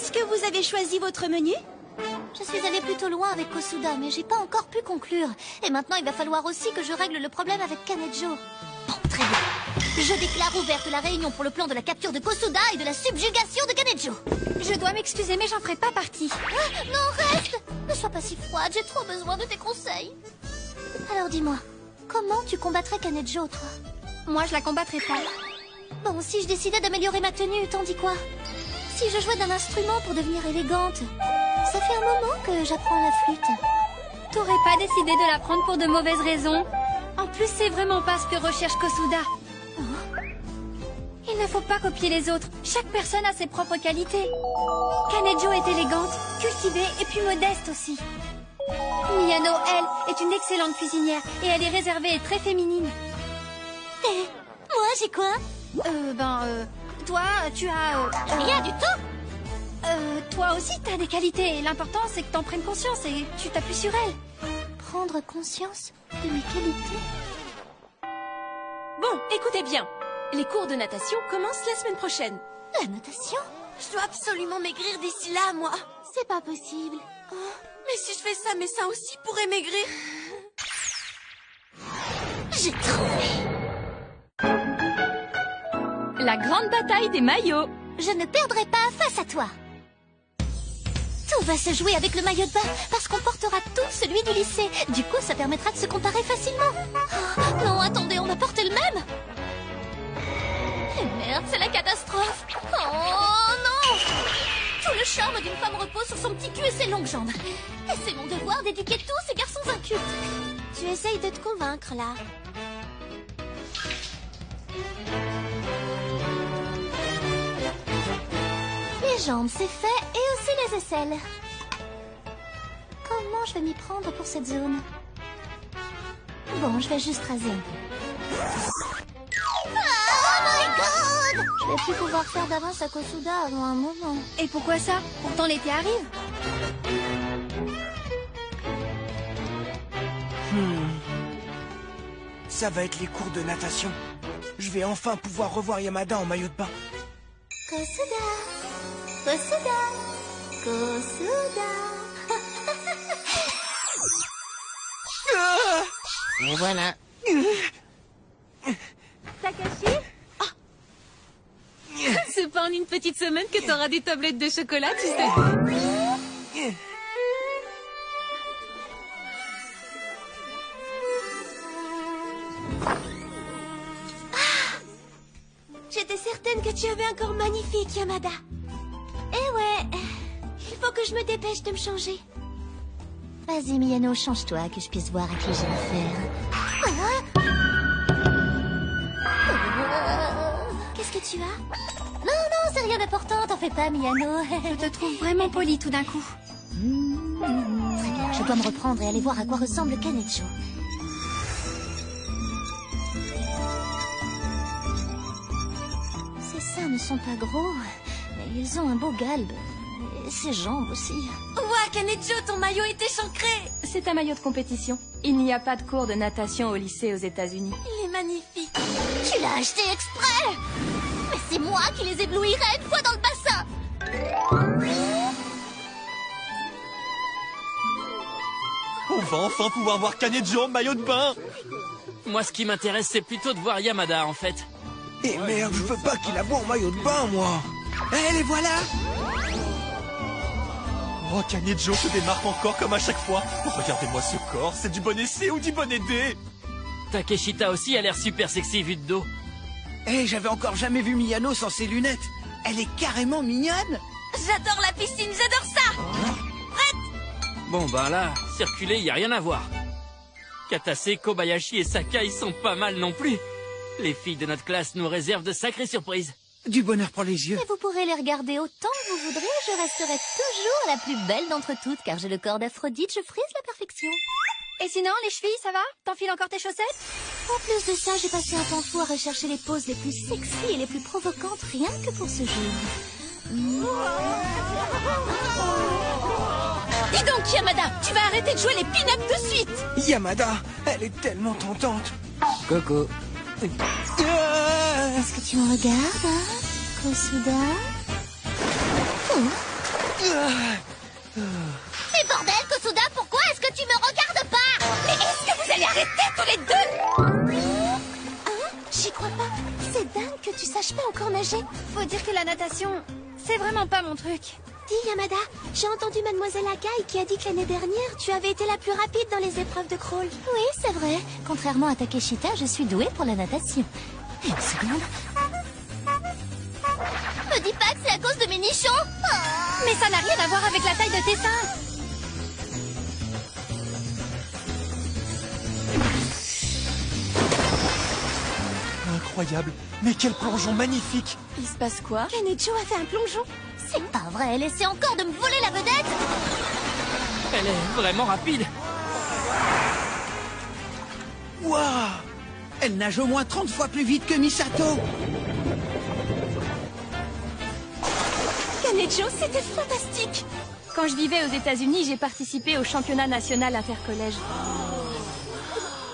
Est-ce que vous avez choisi votre menu? Je suis allée plutôt loin avec Kosuda, mais j'ai pas encore pu conclure. Et maintenant, il va falloir aussi que je règle le problème avec Kanejo. Bon, très bien. Je déclare ouverte la réunion pour le plan de la capture de Kosuda et de la subjugation de Kanejo. Je dois m'excuser, mais j'en ferai pas partie. Ah, non, reste! Ne sois pas si froide, j'ai trop besoin de tes conseils. Alors dis-moi, comment tu combattrais Kanejo, toi? Moi, je la combattrai pas. Bon, si je décidais d'améliorer ma tenue, t'en dis quoi? Si je jouais d'un instrument pour devenir élégante? Ça fait un moment que j'apprends la flûte. T'aurais pas décidé de la prendre pour de mauvaises raisons? En plus, c'est vraiment pas ce que recherche Kosuda. Il ne faut pas copier les autres. Chaque personne a ses propres qualités. Kanejo est élégante, cultivée et puis modeste aussi. Miyano, elle, est une excellente cuisinière et elle est réservée et très féminine. Et moi, j'ai quoi? Toi, tu as... Rien du tout. Toi aussi, t'as des qualités et l'important, c'est que t'en prennes conscience et tu t'appuies sur elle. Prendre conscience de mes qualités? Bon, écoutez bien. Les cours de natation commencent la semaine prochaine. La natation? Je dois absolument maigrir d'ici là, moi. C'est pas possible. Oh, mais si je fais ça, mes seins aussi pourraient maigrir. J'ai trouvé. La grande bataille des maillots. Je ne perdrai pas face à toi. Tout va se jouer avec le maillot de bain, parce qu'on portera tout celui du lycée. Du coup, ça permettra de se comparer facilement. Oh, non, attendez, on va porter le même. Et merde, c'est la catastrophe. Oh non! Tout le charme d'une femme repose sur son petit cul et ses longues jambes. Et c'est mon devoir d'éduquer tous ces garçons incultes. Tu essayes de te convaincre, là. Les jambes, c'est fait, et aussi les aisselles. Comment je vais m'y prendre pour cette zone? Bon, je vais juste raser un peu. Oh my god! Je vais plus pouvoir faire d'avance à Kosuda avant un moment. Et pourquoi ça? Pourtant l'été arrive. Ça va être les cours de natation. Je vais enfin pouvoir revoir Yamada en maillot de bain. Kosuda, Kosuda, Kosuda. Et voilà. Takashi? C'est pas en une petite semaine que t'auras des tablettes de chocolat, tu sais. J'étais certaine que tu avais un corps magnifique, Yamada. Eh ouais, il faut que je me dépêche de me changer. Vas-y, Miyano, change-toi, que je puisse voir à qui j'ai affaire. Qu'est-ce que tu as? Non, c'est rien d'important, t'en fais pas, Miyano. Je te trouve vraiment polie tout d'un coup. Très bien, je dois me reprendre et aller voir à quoi ressemble Kanejo. Ces seins ne sont pas gros, mais ils ont un beau galbe. Et ses jambes aussi. Ouah, Kanejo, ton maillot est échancré. C'est un maillot de compétition. Il n'y a pas de cours de natation au lycée aux États-Unis. Il est magnifique. Tu l'as acheté exprès? Mais c'est moi qui les éblouirai une fois dans le bassin. On va enfin pouvoir voir Kanejo en maillot de bain. Moi, ce qui m'intéresse, c'est plutôt de voir Yamada, en fait. Et merde, je veux pas qu'il la voie en maillot de bain, moi. Eh, les voilà. Oh, Kanejo se démarque encore comme à chaque fois. Regardez-moi ce corps, c'est du bon essai ou du bon aidé. Takeshita aussi a l'air super sexy vu de dos. Eh, j'avais encore jamais vu Miyano sans ses lunettes. Elle est carrément mignonne. J'adore la piscine, j'adore ça. Bon, bah là, circuler, y a rien à voir. Katase, Kobayashi et Sakai sont pas mal non plus. Les filles de notre classe nous réservent de sacrées surprises. Du bonheur pour les yeux. Et vous pourrez les regarder autant que vous voudrez, je resterai toujours la plus belle d'entre toutes, car j'ai le corps d'Aphrodite, je frise la perfection. Et sinon, les chevilles, ça va? T'enfiles encore tes chaussettes? En plus de ça, j'ai passé un temps fou à rechercher les poses les plus sexy et les plus provocantes, rien que pour ce jour. Dis donc, Yamada, tu vas arrêter de jouer les pin-up de suite. Yamada, elle est tellement tentante. Coco. Est-ce que tu me regardes, hein, Kosuda? Mais bordel, Kosuda, pourquoi est-ce que tu me regardes pas? Mais est-ce que vous allez arrêter tous les deux? Hein? J'y crois pas. C'est dingue que tu saches pas encore nager. Faut dire que la natation, c'est vraiment pas mon truc. Dis, Yamada, j'ai entendu Mademoiselle Akai qui a dit que l'année dernière, tu avais été la plus rapide dans les épreuves de crawl. Oui, c'est vrai. Contrairement à Takeshita, je suis douée pour la natation. Une seconde. Me dis pas que c'est à cause de mes nichons. Mais ça n'a rien à voir avec la taille de tes seins. Incroyable. Mais quel plongeon magnifique. Il se passe quoi? Kanejo a fait un plongeon. C'est pas vrai, elle essaie encore de me voler la vedette. Elle est vraiment rapide. Waouh! Elle nage au moins 30 fois plus vite que Misato. Kanejo, c'était fantastique! Quand je vivais aux États-Unis, j'ai participé au championnat national intercollège.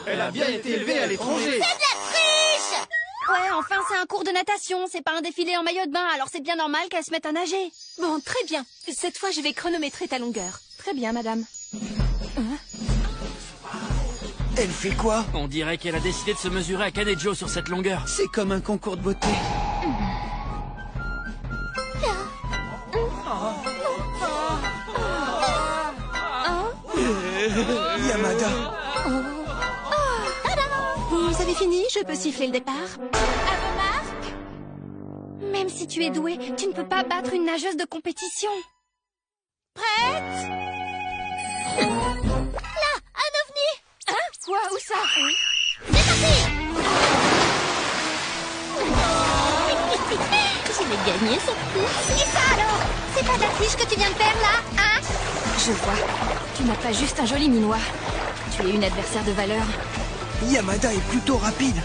Elle a bien été élevée à l'étranger. C'est de la triche! Ouais, enfin, c'est un cours de natation, c'est pas un défilé en maillot de bain, alors c'est bien normal qu'elle se mette à nager. Bon, très bien. Cette fois, je vais chronométrer ta longueur. Très bien, madame. Elle fait quoi? On dirait qu'elle a décidé de se mesurer à Kanejo sur cette longueur. C'est comme un concours de beauté. Yamada. Vous avez fini? Je peux siffler le départ? Même si tu es douée, tu ne peux pas battre une nageuse de compétition. Là, un ovni! Hein? Quoi? Où ça? C'est parti! Je l'ai gagné cette course. Et ça alors? C'est pas de la triche que tu viens de faire là, hein? Je vois. Tu n'as pas juste un joli minois. Tu es une adversaire de valeur. Yamada est plutôt rapide.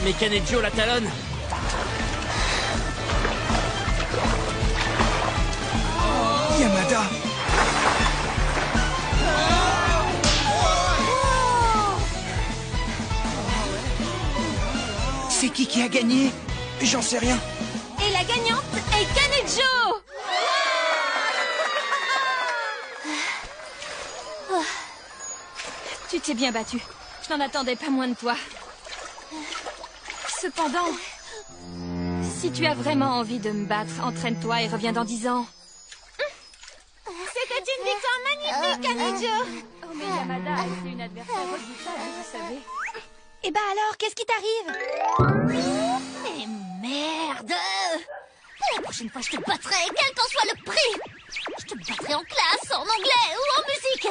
Mais Kanejo la talonne. Yamada. C'est qui a gagné? J'en sais rien. Et la gagnante est Kanejo! Tu t'es bien battu. Je n'en attendais pas moins de toi. Cependant, si tu as vraiment envie de me battre, entraîne-toi et reviens dans 10 ans. C'était une victoire magnifique, Kanejo! Oh, mais Yamada a été une adversaire redoutable, vous savez. Et bah alors, qu'est-ce qui t'arrive? Mais merde! La prochaine fois, je te battrai, quel qu'en soit le prix! Je te battrai en classe, en anglais ou en musique!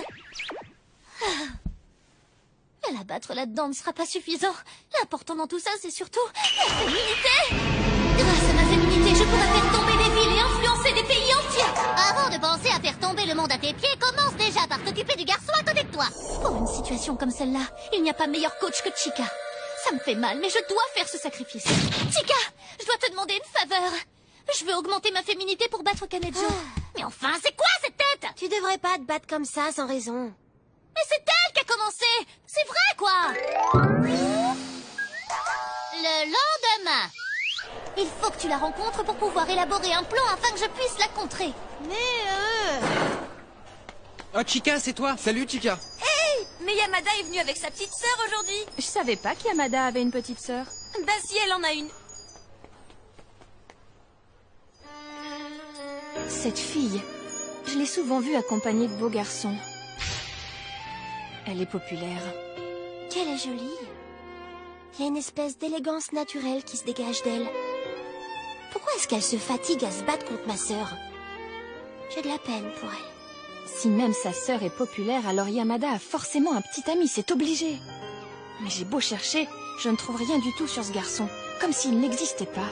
Mais la battre là-dedans ne sera pas suffisant. L'important dans tout ça, c'est surtout la féminité! Grâce à ma féminité, je pourrai faire tomber des villes et influencer des pays entiers! Avant de penser à faire tomber le monde à tes pieds, commence déjà par t'occuper du garçon à côté de toi! Pour une situation comme celle-là, il n'y a pas meilleur coach que Chika. Ça me fait mal, mais je dois faire ce sacrifice. Chika, je dois te demander une faveur. Je veux augmenter ma féminité pour battre Kanejo. Mais enfin, c'est quoi cette tête? Tu devrais pas te battre comme ça sans raison. Mais c'est elle qui a commencé. C'est vrai, quoi. Le lendemain, il faut que tu la rencontres pour pouvoir élaborer un plan afin que je puisse la contrer. Oh, Chika, c'est toi. Salut, Chika. Mais Yamada est venue avec sa petite sœur aujourd'hui. Je savais pas qu'Yamada avait une petite sœur. Bah si, elle en a une. Cette fille, je l'ai souvent vue accompagnée de beaux garçons. Elle est populaire. Qu'elle est jolie. Il y a une espèce d'élégance naturelle qui se dégage d'elle. Pourquoi est-ce qu'elle se fatigue à se battre contre ma sœur? J'ai de la peine pour elle. Si même sa sœur est populaire, alors Yamada a forcément un petit ami, c'est obligé. Mais j'ai beau chercher, je ne trouve rien du tout sur ce garçon, comme s'il n'existait pas.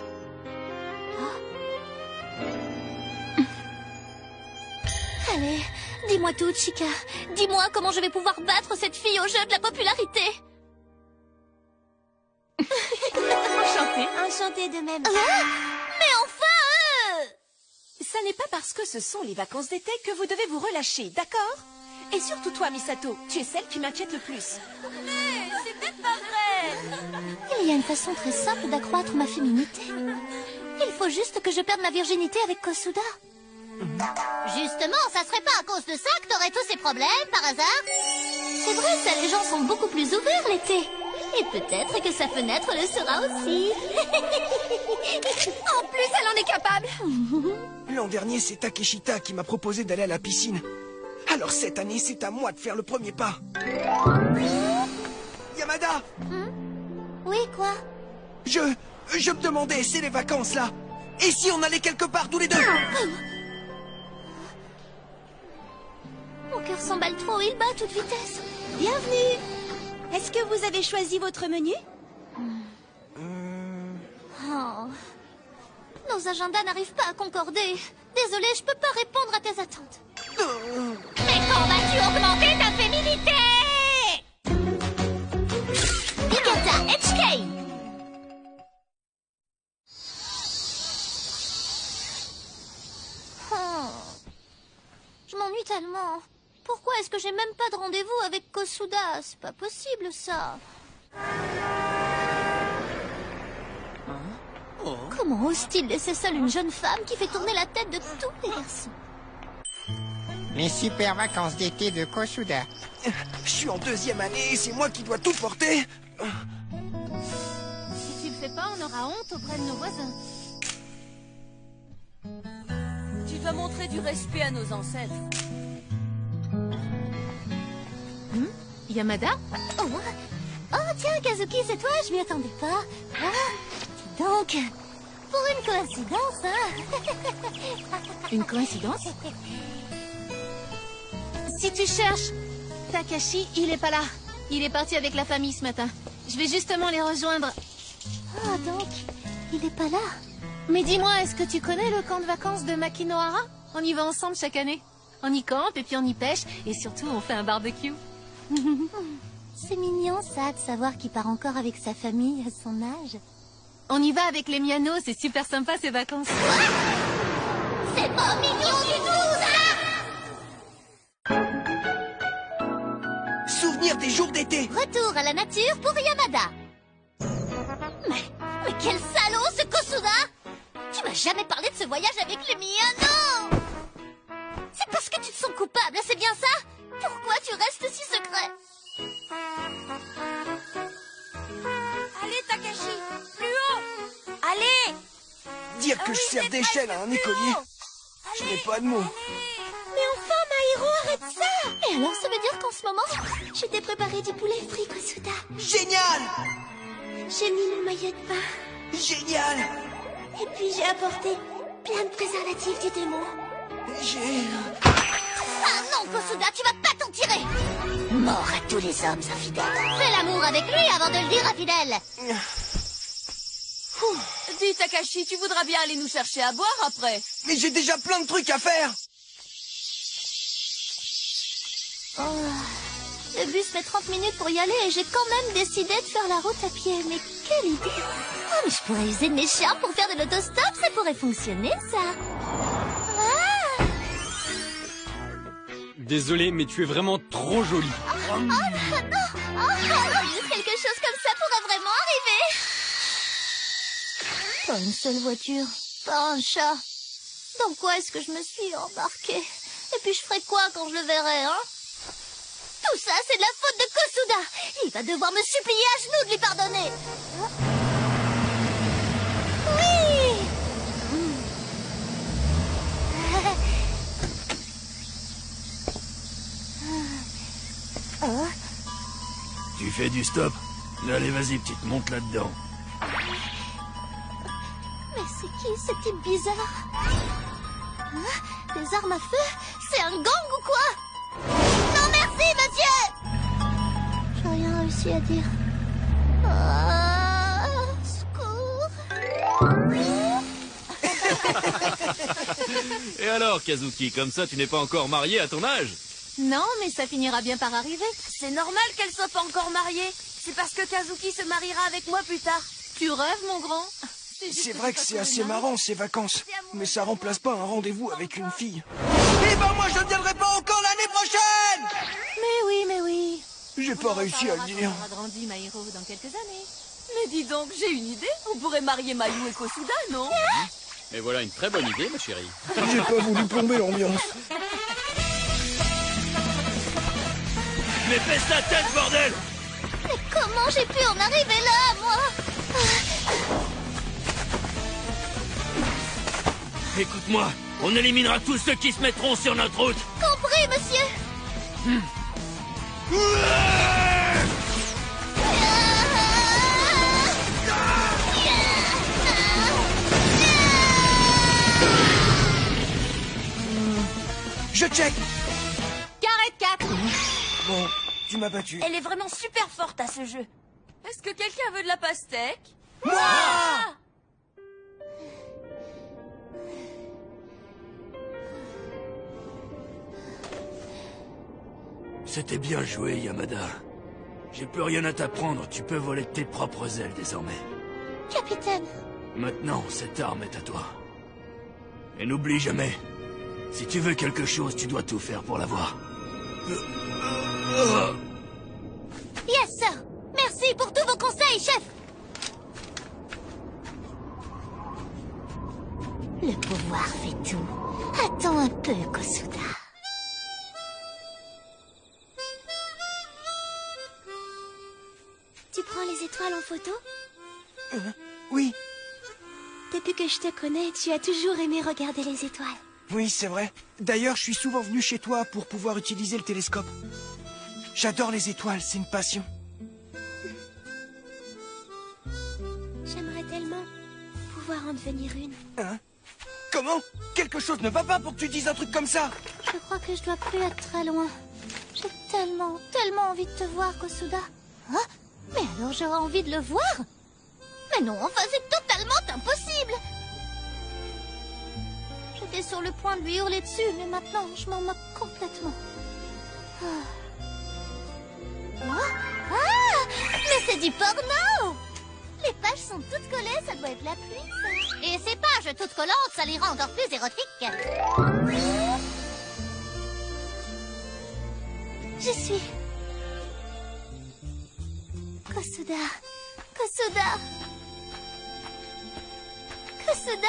Allez, dis-moi tout, Chika. Dis-moi comment je vais pouvoir battre cette fille au jeu de la popularité. Enchantée. Enchantée de même. Mais enfin Ça n'est pas parce que ce sont les vacances d'été que vous devez vous relâcher, d'accord? Et surtout toi, Misato, tu es celle qui m'inquiète le plus. Mais c'est peut-être pas vrai. Il y a une façon très simple d'accroître ma féminité. Il faut juste que je perde ma virginité avec Kosuda. Justement, ça serait pas à cause de ça que t'aurais tous ces problèmes, par hasard? C'est vrai, ça, les gens sont beaucoup plus ouverts l'été. Et peut-être que sa fenêtre le sera aussi. En plus, elle en est capable. L'an dernier, c'est Takeshita qui m'a proposé d'aller à la piscine. Alors cette année, c'est à moi de faire le premier pas. Yamada! Oui, quoi? Je me demandais, c'est les vacances là. Et si on allait quelque part tous les deux? Mon cœur s'emballe trop, il bat à toute vitesse. Bienvenue. Est-ce que vous avez choisi votre menu? Oh. Nos agendas n'arrivent pas à concorder. Désolée, je peux pas répondre à tes attentes. Mais quand vas-tu augmenter ta féminité? Ikata HK. Je m'ennuie tellement. Pourquoi est-ce que j'ai même pas de rendez-vous avec Kosuda? C'est pas possible, ça. Comment ose-t-il laisser seule une jeune femme qui fait tourner la tête de tous les garçons? Les super vacances d'été de Kosuda. Je suis en 2e année et c'est moi qui dois tout porter. Si tu le fais pas, on aura honte auprès de nos voisins. Tu dois montrer du respect à nos ancêtres. Yamada? Oh, tiens, Kazuki, c'est toi, je m'y attendais pas. Ah, dis donc, pour une coïncidence, hein. Une coïncidence? Si tu cherches Takashi, il est pas là. Il est parti avec la famille ce matin. Je vais justement les rejoindre. Ah, donc, il est pas là. Mais dis-moi, est-ce que tu connais le camp de vacances de Makinohara? On y va ensemble chaque année. On y campe et puis on y pêche et surtout on fait un barbecue. C'est mignon, ça, de savoir qu'il part encore avec sa famille à son âge. On y va avec les Miano, c'est super sympa ces vacances. C'est pas mignon du tout, ça! Souvenir des jours d'été. Retour à la nature pour Yamada. Mais quel salaud, ce Kosuda! Tu m'as jamais parlé de ce voyage avec les Miyano! C'est parce que tu te sens coupable, c'est bien ça? Pourquoi tu restes si secret? Allez, Takashi, plus haut. Allez. Dire que je sers d'échelle à un écolier. Je n'ai pas de mots. Mais enfin, Maïro, arrête ça! Et alors, ça veut dire qu'en ce moment, je t'ai préparé du poulet frit, Kosuda. Génial! J'ai mis mon maillot de bain. Génial! Et puis j'ai apporté plein de préservatifs du démon. Ah non, Kosuda, tu vas pas t'en tirer! Mort à tous les hommes infidèles. Fais l'amour avec lui avant de le dire, infidèle. Dis, Takashi, tu voudras bien aller nous chercher à boire après? Mais j'ai déjà plein de trucs à faire! Le bus met 30 minutes pour y aller et j'ai quand même décidé de faire la route à pied. Mais quelle idée! Oh, mais je pourrais user de mes charmes pour faire de l'autostop, ça pourrait fonctionner, ça! Ah! Désolé, mais tu es vraiment trop jolie. Oh non! Juste quelque chose comme ça pourrait vraiment arriver! Pas une seule voiture, pas un chat. Dans quoi est-ce que je me suis embarquée? Et puis je ferai quoi quand je le verrai, hein? Tout ça, c'est de la faute de Kosuda. Il va devoir me supplier à genoux de lui pardonner. Oui. Tu fais du stop? Allez, vas-y, petite, monte là-dedans. Mais c'est qui ce type bizarre? Hein? Des armes à feu? C'est un gang ou quoi? Non merci, monsieur! J'ai rien réussi à dire. Secours. Et alors, Kazuki, comme ça, tu n'es pas encore mariée à ton âge? Non, mais ça finira bien par arriver. C'est normal qu'elle soit pas encore mariée. C'est parce que Kazuki se mariera avec moi plus tard. Tu rêves, mon grand? C'est vrai que c'est assez marrant ces vacances, mais ça remplace pas un rendez-vous avec une fille. Eh ben moi je ne viendrai pas encore l'année prochaine! Mais oui. J'ai pas réussi à le dire. On aura grandi, Maïro, dans quelques années. Mais dis donc, j'ai une idée. On pourrait marier Mayu et Kosuda, non? Et voilà une très bonne idée, ma chérie. J'ai pas voulu plomber l'ambiance. Mais baisse ta tête, bordel! Mais comment j'ai pu en arriver là, moi? Écoute-moi, on éliminera tous ceux qui se mettront sur notre route. Compris, monsieur. Je check. Carré 4. Bon, tu m'as battu. Elle est vraiment super forte à ce jeu. Est-ce que quelqu'un veut de la pastèque? Moi! C'était bien joué, Yamada. J'ai plus rien à t'apprendre, tu peux voler de tes propres ailes désormais. Capitaine. Maintenant, cette arme est à toi. Et n'oublie jamais, si tu veux quelque chose, tu dois tout faire pour l'avoir. Yes, sir. Merci pour tous vos conseils, chef. Le pouvoir fait tout. Attends un peu, Kosuda. Tu prends les étoiles en photo? Oui, Depuis que je te connais, tu as toujours aimé regarder les étoiles. oui, c'est vrai. D'ailleurs, je suis souvent venu chez toi pour pouvoir utiliser le télescope. J'adore les étoiles, c'est une passion. J'aimerais tellement pouvoir en devenir une. Hein? Comment? Quelque chose ne va pas pour que tu dises un truc comme ça? Je crois que je dois plus être très loin. J'ai tellement envie de te voir, Kosuda. Hein? Mais alors j'aurais envie de le voir? Mais non, enfin c'est totalement impossible. J'étais sur le point de lui hurler dessus, mais maintenant je m'en moque complètement. Mais c'est du porno! Les pages sont toutes collées, ça doit être la pluie, ça. Et ces pages toutes collantes, ça les rend encore plus érotiques. Je suis... Kosuda. Kosuda. Kosuda.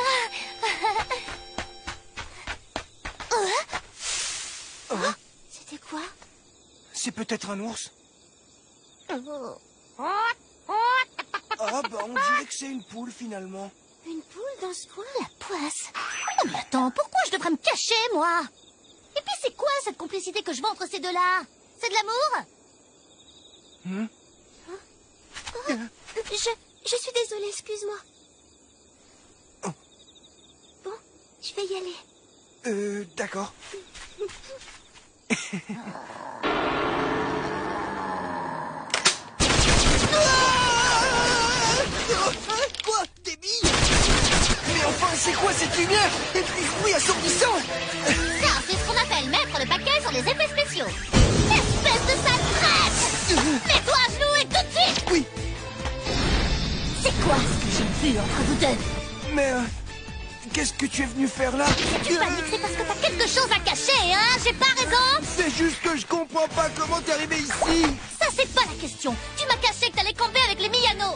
C'était quoi? C'est peut-être un ours. Ah bah on dirait que c'est une poule finalement. Une poule dans ce coin? La poisse. Non mais attends, pourquoi je devrais me cacher, moi? Et puis c'est quoi cette complicité que je vois entre ces deux-là? C'est de l'amour? Je suis désolée, excuse-moi. Oh. Bon, je vais y aller. D'accord. Quoi? Des billes? Mais enfin, c'est quoi cette lumière? Et puis ce bruit assourdissant? Ça, c'est ce qu'on appelle mettre le paquet sur les effets spéciaux. Espèce de sale traître! Mets-toi à genoux et tout de suite! Oui. C'est quoi ce que j'ai vu entre vous deux? Mais qu'est-ce que tu es venu faire là? Tu paniques, c'est parce que t'as quelque chose à cacher, hein? J'ai pas raison? C'est juste que je comprends pas comment t'es arrivé ici. Ça, c'est pas la question. Tu m'as caché que t'allais camper avec les Miyano.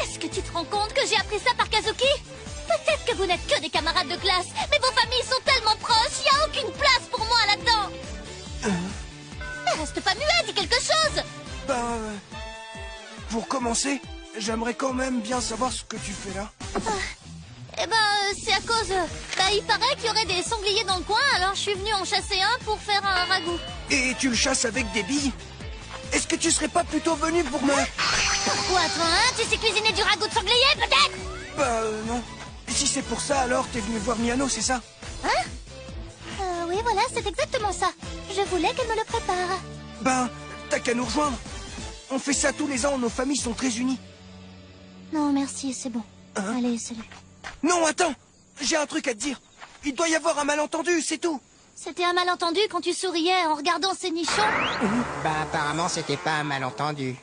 Est-ce que tu te rends compte que j'ai appris ça par Kazuki? Peut-être que vous n'êtes que des camarades de classe, mais vos familles sont tellement proches, y a aucune place pour moi là-dedans. Mais reste pas muet, dis quelque chose. Pour commencer, j'aimerais quand même bien savoir ce que tu fais là. Eh ben, c'est à cause... il paraît qu'il y aurait des sangliers dans le coin, alors je suis venue en chasser un pour faire un ragoût. Et tu le chasses avec des billes? Est-ce que tu serais pas plutôt venu pour me... Pourquoi, toi, hein? Tu sais cuisiner du ragoût de sanglier, peut-être? Non. Si c'est pour ça, alors t'es venu voir Miyano, c'est ça? Hein? Oui, voilà, c'est exactement ça. Je voulais qu'elle me le prépare. T'as qu'à nous rejoindre. On fait ça tous les ans, nos familles sont très unies. Non, merci, c'est bon. Allez, salut. Non, attends! J'ai un truc à te dire. Il doit y avoir un malentendu, c'est tout. C'était un malentendu quand tu souriais en regardant ces nichons? Apparemment, c'était pas un malentendu.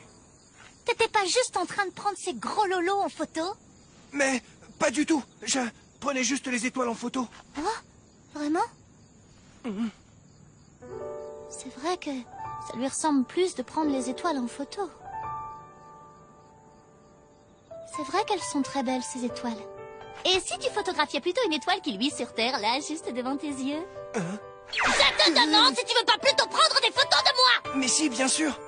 T'étais pas juste en train de prendre ces gros lolos en photo? Mais pas du tout. Je prenais juste les étoiles en photo. Vraiment? C'est vrai que ça lui ressemble plus de prendre les étoiles en photo. C'est vrai qu'elles sont très belles, ces étoiles. Et si tu photographiais plutôt une étoile qui luit sur Terre, là, juste devant tes yeux? Je te demande si tu veux pas plutôt prendre des photos de moi! Mais si, bien sûr.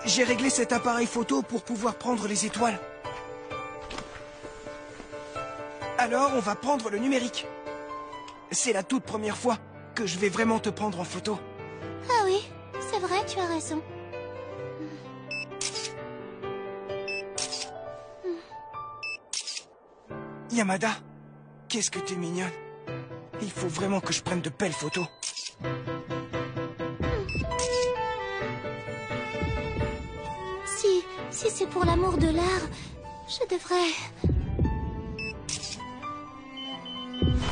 J'ai réglé cet appareil photo pour pouvoir prendre les étoiles. Alors, on va prendre le numérique. C'est la toute première fois que je vais vraiment te prendre en photo. Ah oui, c'est vrai, tu as raison. Yamada, qu'est-ce que t'es mignonne. Il faut vraiment que je prenne de belles photos. Si c'est pour l'amour de l'art, je devrais...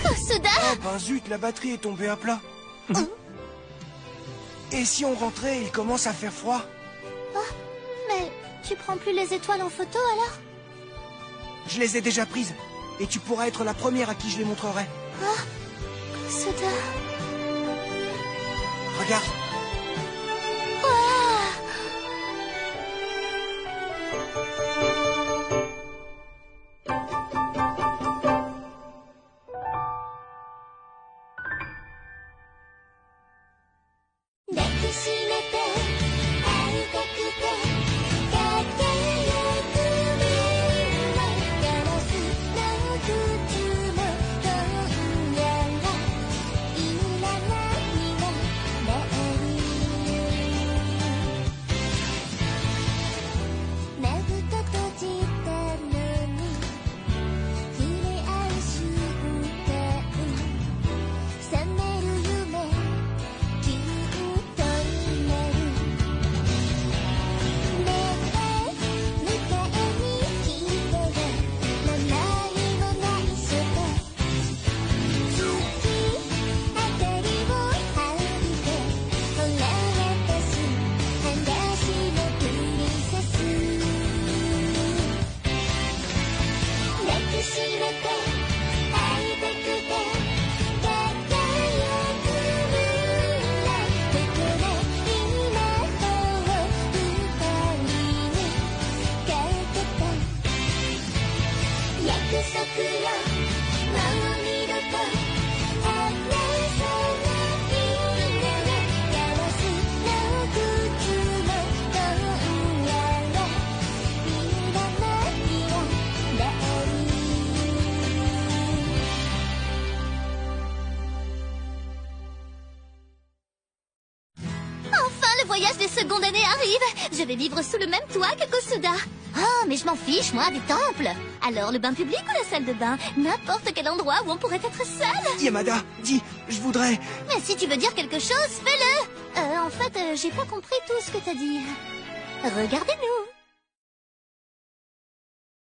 Kosuda! Oh ben zut, la batterie est tombée à plat. Et si on rentrait, il commence à faire froid? Oh, mais tu prends plus les étoiles en photo alors? Je les ai déjà prises. Et tu pourras être la première à qui je les montrerai. Oh, Kosuda... Regarde. seconde année arrive. Je vais vivre sous le même toit que Kosuda. Oh, mais je m'en fiche, moi, des temples. Alors, le bain public ou la salle de bain? N'importe quel endroit où on pourrait être seul. Yamada, dis, je voudrais... Mais si tu veux dire quelque chose, fais-le. En fait, j'ai pas compris tout ce que t'as dit. Regardez-nous.